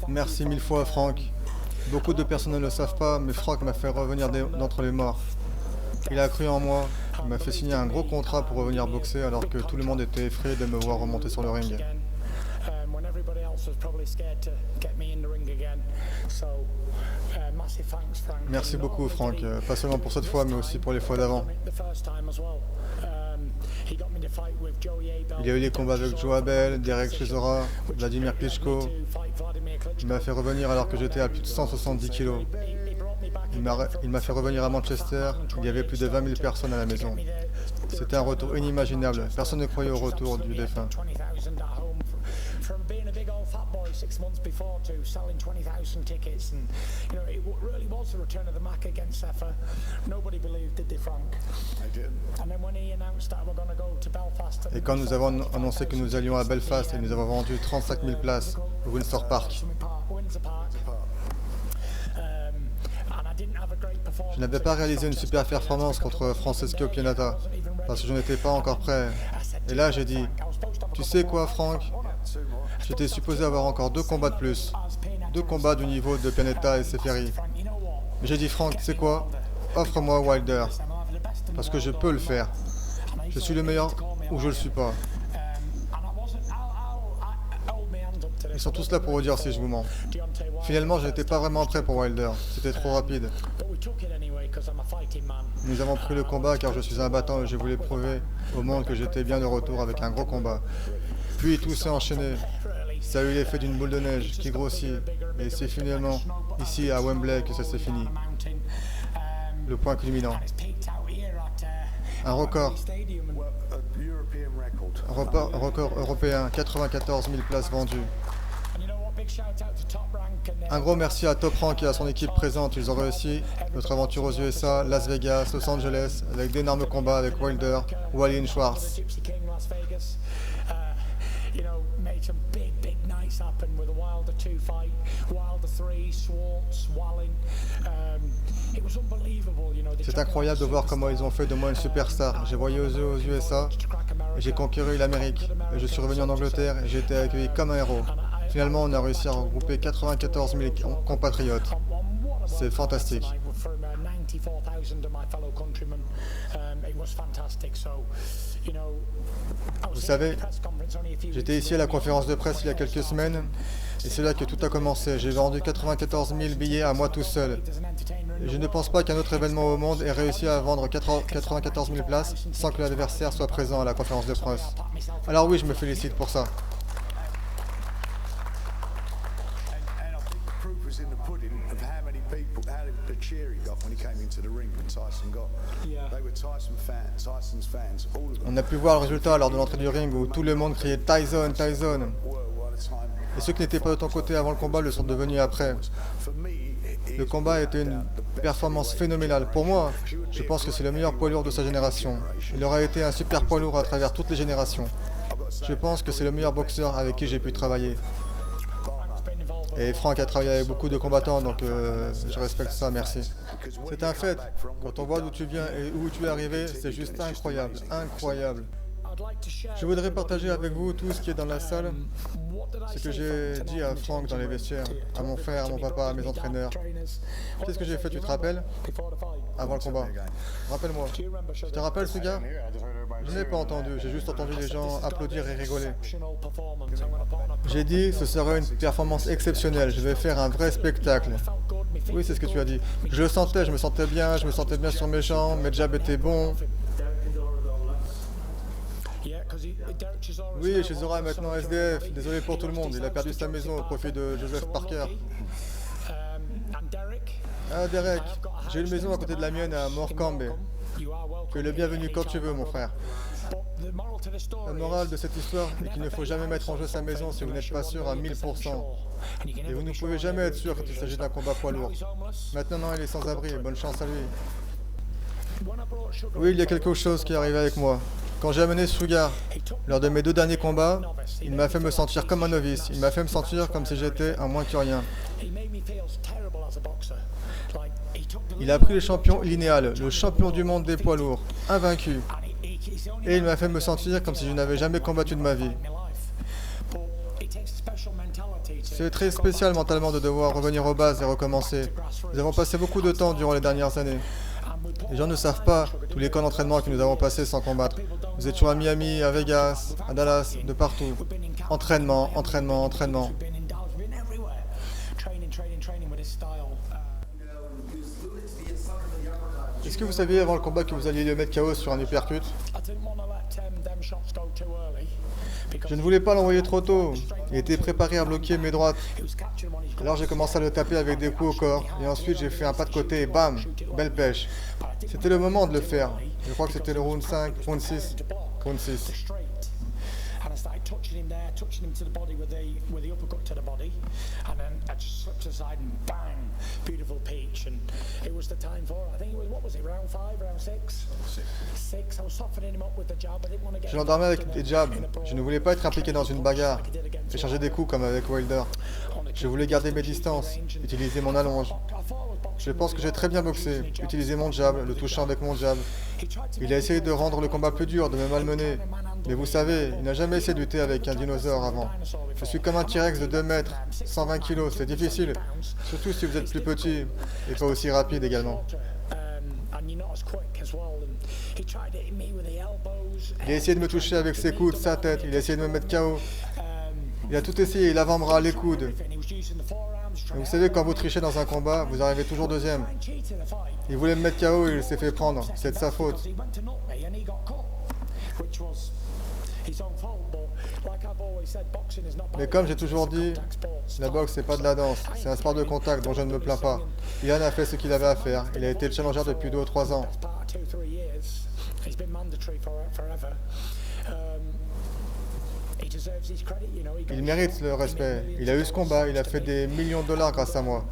Merci mille fois, Frank. Beaucoup de personnes ne le savent pas, mais Frank m'a fait revenir d'entre les morts. Il a cru en moi. Il m'a fait signer un gros contrat pour revenir boxer alors que tout le monde était effrayé de me voir remonter sur le ring. Merci beaucoup, Frank. Pas seulement pour cette fois, mais aussi pour les fois d'avant. Il y a eu les combats avec Joe Abel, Derek Chisora, Vladimir Klitschko. Il m'a fait revenir alors que j'étais à plus de 170 kilos. Il m'a fait revenir à Manchester. Il y avait plus de 20 000 personnes à la maison. C'était un retour inimaginable. Personne ne croyait au retour du défunt. From being a big old fat boy 6 months before to selling 20,000 tickets, and it really was the return of the Mac against Sefer. Nobody believed, did they, Frank? I did. And then when he announced that we're going to go to Belfast. Et quand nous avons annoncé que nous allions à Belfast et nous avons vendu 35 000 places au Windsor Park, je n'avais pas réalisé une super performance contre Francesco Pianata parce que je n'étais pas encore prêt. Et là, j'ai dit, tu sais quoi, Frank? J'étais supposé avoir encore 2 combats de plus. 2 combats du niveau de Pianeta et Seferi. Mais j'ai dit, Frank, tu sais quoi? Offre-moi Wilder. Parce que je peux le faire. Je suis le meilleur ou je le suis pas. Ils sont tous là pour vous dire si je vous mens. Finalement, je n'étais pas vraiment prêt pour Wilder. C'était trop rapide. Nous avons pris le combat car je suis un battant et je voulais prouver au monde que j'étais bien de retour avec un gros combat. Puis tout s'est enchaîné. Ça a eu l'effet d'une boule de neige qui grossit. Et c'est finalement ici à Wembley que ça s'est fini. Le point culminant. Un record. Record européen, 94 000 places vendues. Un gros merci à Top Rank et à son équipe présente. Ils ont réussi notre aventure aux USA, Las Vegas, Los Angeles, avec d'énormes combats avec Wilder, Wallin, Schwartz. C'est incroyable de voir comment ils ont fait de moi une superstar. J'ai voyagé aux USA et j'ai conquéri l'Amérique. Et je suis revenu en Angleterre et j'ai été accueilli comme un héros. Finalement, on a réussi à regrouper 94 000 compatriotes. C'est fantastique. Vous savez, j'étais ici à la conférence de presse il y a quelques semaines et c'est là que tout a commencé. J'ai vendu 94 000 billets à moi tout seul. Et je ne pense pas qu'un autre événement au monde ait réussi à vendre 94 000 places sans que l'adversaire soit présent à la conférence de presse. Alors oui, je me félicite pour ça. On a pu voir le résultat lors de l'entrée du ring où tout le monde criait Tyson, Tyson. Et ceux qui n'étaient pas de ton côté avant le combat le sont devenus après. Le combat a été une performance phénoménale. Pour moi, je pense que c'est le meilleur poids lourd de sa génération. Il aura été un super poids lourd à travers toutes les générations. Je pense que c'est le meilleur boxeur avec qui j'ai pu travailler. Et Frank a travaillé avec beaucoup de combattants, donc je respecte ça, merci. C'est un fait. Quand on voit d'où tu viens et où tu es arrivé, c'est juste incroyable, incroyable. Je voudrais partager avec vous tout ce qui est dans la salle, ce que j'ai dit à Frank dans les vestiaires, à mon frère, à mon papa, à mes entraîneurs. Qu'est-ce que j'ai fait, tu te rappelles? Avant le combat. Rappelle-moi. Tu te rappelles ce gars? Je n'ai pas entendu, j'ai juste entendu les gens applaudir et rigoler. J'ai dit, ce sera une performance exceptionnelle, je vais faire un vrai spectacle. Oui, c'est ce que tu as dit. Je le sentais, je me sentais bien sur mes jambes, mes jabs étaient bons. Oui, Chisora est maintenant SDF, désolé pour tout le monde, il a perdu sa maison au profit de Joseph Parker. Ah, Derek, j'ai une maison à côté de la mienne à Morecambe. Tu es le bienvenu quand tu veux, mon frère. La morale de cette histoire est qu'il ne faut jamais mettre en jeu sa maison si vous n'êtes pas sûr à 1000%. Et vous ne pouvez jamais être sûr quand il s'agit d'un combat poids lourd. Maintenant, non, il est sans abri, bonne chance à lui. Oui, il y a quelque chose qui est arrivé avec moi. Quand j'ai amené Sugar, lors de mes 2 derniers combats, il m'a fait me sentir comme un novice. Il m'a fait me sentir comme si j'étais un moins que rien. Il a pris le champion linéal, le champion du monde des poids lourds, invaincu. Et il m'a fait me sentir comme si je n'avais jamais combattu de ma vie. C'est très spécial mentalement de devoir revenir aux bases et recommencer. Nous avons passé beaucoup de temps durant les dernières années. Les gens ne savent pas tous les camps d'entraînement que nous avons passés sans combattre. Nous étions à Miami, à Vegas, à Dallas, de partout. Entraînement, entraînement, entraînement. Est-ce que vous saviez avant le combat que vous alliez le mettre KO sur un uppercut? Je ne voulais pas l'envoyer trop tôt. Il était préparé à bloquer mes droites. Alors j'ai commencé à le taper avec des coups au corps. Et ensuite j'ai fait un pas de côté et bam, belle pêche. C'était le moment de le faire. Je crois que c'était le round 5, round 6, round 6. And I started touching him there, touching him to the body with the uppercut to the body, and then I just slipped aside and bang, beautiful peach, and it was the time for it. I think it was, what was it, round 5, round 6? 6. I was softening him up with the jab. I didn't want to get. Je l'endormais avec des jabs. Je ne voulais pas être impliqué dans une bagarre. Échanger des coups comme avec Wilder. Je voulais garder mes distances, utiliser mon allonge. Je pense que j'ai très bien boxé, utiliser mon jab, le touchant avec mon jab. Il a essayé de rendre le combat plus dur, de me malmener. Mais vous savez, il n'a jamais essayé de lutter avec un dinosaure avant. Je suis comme un T-Rex de 2 mètres, 120 kilos, c'est difficile. Surtout si vous êtes plus petit et pas aussi rapide également. Il a essayé de me toucher avec ses coudes, sa tête, il a essayé de me mettre KO. Il a tout essayé, l'avant-bras, les coudes. Mais vous savez, quand vous trichez dans un combat, vous arrivez toujours deuxième. Il voulait me mettre KO et il s'est fait prendre. C'est de sa faute. Mais comme j'ai toujours dit, la boxe c'est pas de la danse, c'est un sport de contact dont je ne me plains pas. Ian a fait ce qu'il avait à faire, il a été le challenger depuis 2 ou 3 ans. Il mérite le respect, il a eu ce combat, il a fait des millions de dollars grâce à moi.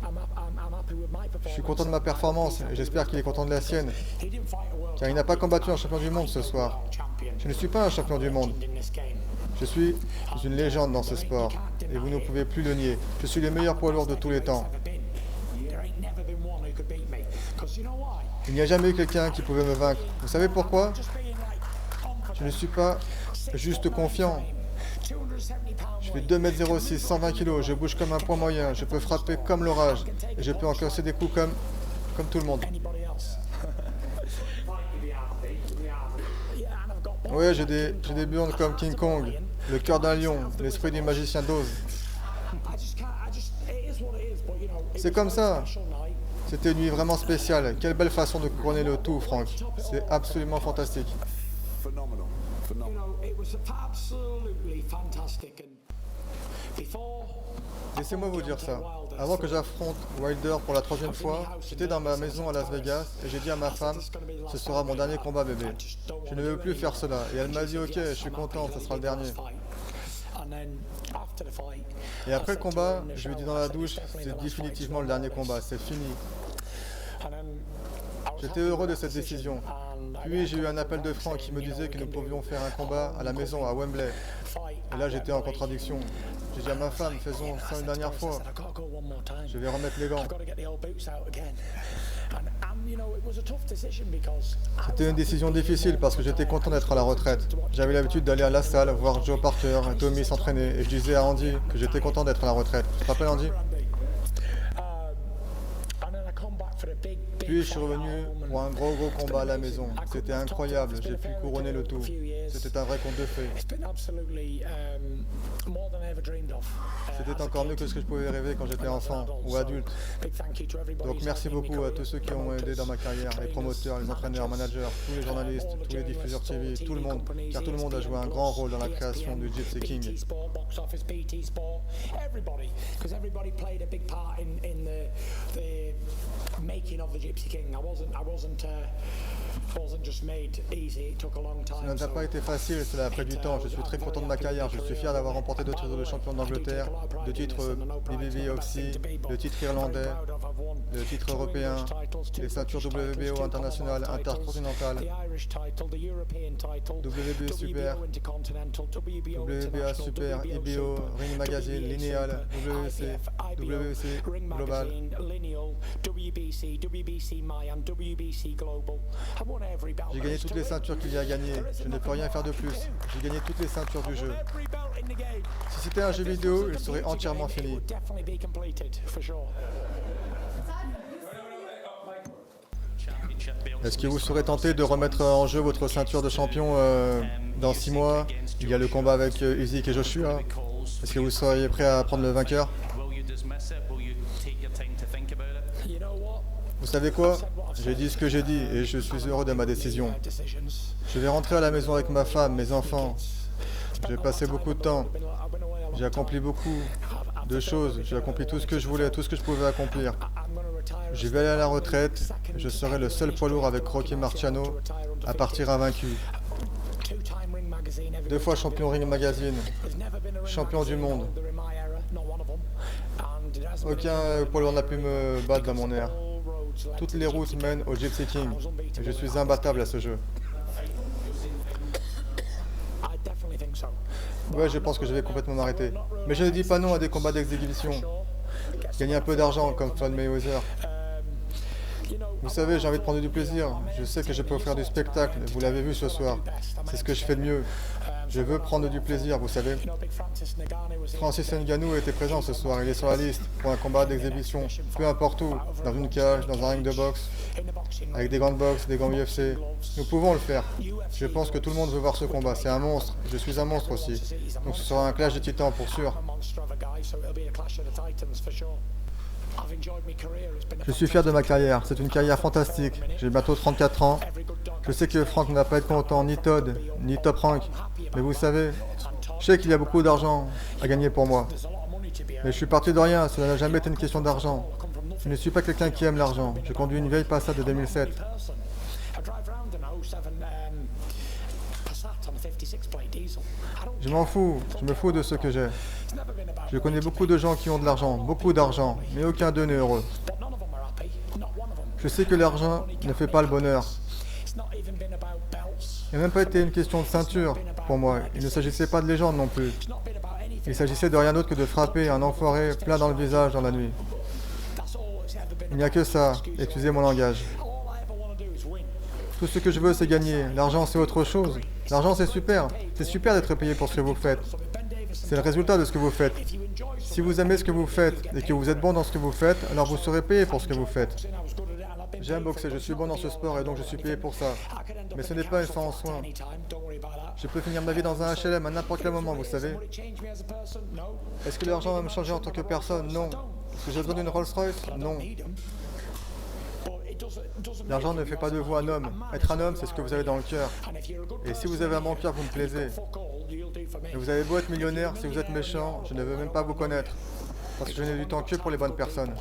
Je suis content de ma performance et j'espère qu'il est content de la sienne. Car il n'a pas combattu un champion du monde ce soir. Je ne suis pas un champion du monde. Je suis une légende dans ce sport et vous ne pouvez plus le nier. Je suis le meilleur poids lourd de tous les temps. Il n'y a jamais eu quelqu'un qui pouvait me vaincre. Vous savez pourquoi? Je ne suis pas juste confiant. Je fais 2m06, 120 kg, je bouge comme un poids moyen, je peux frapper comme l'orage et je peux encaisser des coups comme tout le monde. Oui, j'ai des burnes comme King Kong, le cœur d'un lion, l'esprit du magicien d'Oz. C'est comme ça. C'était une nuit vraiment spéciale. Quelle belle façon de couronner le tout, Frank. C'est absolument fantastique. Laissez-moi vous dire ça. Avant que j'affronte Wilder pour la 3e fois, j'étais dans ma maison à Las Vegas et j'ai dit à ma femme, ce sera mon dernier combat bébé. Je ne veux plus faire cela. Et elle m'a dit, ok, je suis content, ce sera le dernier. Et après le combat, je lui ai dit dans la douche, c'est définitivement le dernier combat, c'est fini. J'étais heureux de cette décision. Puis j'ai eu un appel de Frank qui me disait que nous pouvions faire un combat à la maison à Wembley. Et là j'étais en contradiction. J'ai dit à ma femme, faisons ça une dernière fois. Je vais remettre les gants. C'était une décision difficile parce que j'étais content d'être à la retraite. J'avais l'habitude d'aller à la salle, voir Joe Parker et Tommy s'entraîner. Et je disais à Andy que j'étais content d'être à la retraite. Tu te rappelles Andy? Puis je suis revenu pour un gros combat à la maison. C'était incroyable, j'ai pu couronner le tout. C'était un vrai conte de fées. C'était encore mieux que ce que je pouvais rêver quand j'étais enfant ou adulte. Donc merci beaucoup à tous ceux qui ont aidé dans ma carrière, les promoteurs, les entraîneurs, managers, tous les journalistes, tous les diffuseurs TV, tout le monde, car tout le monde a joué un grand rôle dans la création du Gypsy King. Ça n'a pas été facile, cela a pris du temps. Je suis très content de ma carrière. Je suis fier d'avoir remporté 2 titres de champion d'Angleterre, 2 titres BBB OXY, le titre irlandais, le titre européen, les ceintures WBO internationales, intercontinentales, WB Super, WBA Super, IBO, Ring Magazine, Lineal, WBC Global, WBC, WBC Mayan, WBC J'ai gagné toutes les ceintures qu'il y a à gagner. Je ne peux rien faire de plus. J'ai gagné toutes les ceintures du jeu. Si c'était un jeu vidéo, il serait entièrement fini. Est-ce que vous serez tenté de remettre en jeu votre ceinture de champion dans 6 mois? Il y a le combat avec Usyk et Joshua. Est-ce que vous seriez prêt à prendre le vainqueur? Vous savez quoi? J'ai dit ce que j'ai dit et je suis heureux de ma décision. Je vais rentrer à la maison avec ma femme, mes enfants. J'ai passé beaucoup de temps. J'ai accompli beaucoup de choses. J'ai accompli tout ce que je voulais, tout ce que je pouvais accomplir. Je vais aller à la retraite. Je serai le seul poids lourd avec Rocky Marciano à partir invaincu. 2 fois champion Ring Magazine, champion du monde. Aucun poids lourd n'a pu me battre dans mon ère. Toutes les routes mènent au Gypsy King. Et je suis imbattable à ce jeu. Ouais, je pense que je vais complètement m'arrêter. Mais je ne dis pas non à des combats d'exhibition. Gagner un peu d'argent comme Floyd Mayweather. Vous savez, j'ai envie de prendre du plaisir. Je sais que je peux offrir du spectacle. Vous l'avez vu ce soir. C'est ce que je fais de mieux. Je veux prendre du plaisir, vous savez. Francis Ngannou était présent ce soir. Il est sur la liste pour un combat d'exhibition. Peu importe où. Dans une cage, dans un ring de boxe. Avec des gants de boxe, des gants UFC. Nous pouvons le faire. Je pense que tout le monde veut voir ce combat. C'est un monstre. Je suis un monstre aussi. Donc ce sera un clash de titans pour sûr. Je suis fier de ma carrière, c'est une carrière fantastique. J'ai bientôt 34 ans. Je sais que Frank ne va pas être content, ni Todd, ni Top Rank. Mais vous savez, je sais qu'il y a beaucoup d'argent à gagner pour moi. Mais je suis parti de rien, cela n'a jamais été une question d'argent. Je ne suis pas quelqu'un qui aime l'argent. Je conduis une vieille Passat de 2007. Je m'en fous, je me fous de ce que j'ai. Je connais beaucoup de gens qui ont de l'argent, beaucoup d'argent, mais aucun d'eux n'est heureux. Je sais que l'argent ne fait pas le bonheur. Il n'a même pas été une question de ceinture pour moi. Il ne s'agissait pas de légende non plus. Il s'agissait de rien d'autre que de frapper un enfoiré plein dans le visage dans la nuit. Il n'y a que ça, excusez mon langage. Tout ce que je veux, c'est gagner. L'argent, c'est autre chose. L'argent, c'est super. C'est super d'être payé pour ce que vous faites. C'est le résultat de ce que vous faites. Si vous aimez ce que vous faites et que vous êtes bon dans ce que vous faites, alors vous serez payé pour ce que vous faites. J'aime boxer, je suis bon dans ce sport et donc je suis payé pour ça. Mais ce n'est pas une fin en soi. Je peux finir ma vie dans un HLM à n'importe quel moment, vous savez. Est-ce que l'argent va me changer en tant que personne? Non. Est-ce que j'ai besoin d'une Rolls-Royce? Non. L'argent ne fait pas de vous un homme. Être un homme, c'est ce que vous avez dans le cœur. Et si vous avez un bon cœur, vous me plaisez. Et vous avez beau être millionnaire, si vous êtes méchant, je ne veux même pas vous connaître. Parce que je n'ai du temps que pour les bonnes personnes.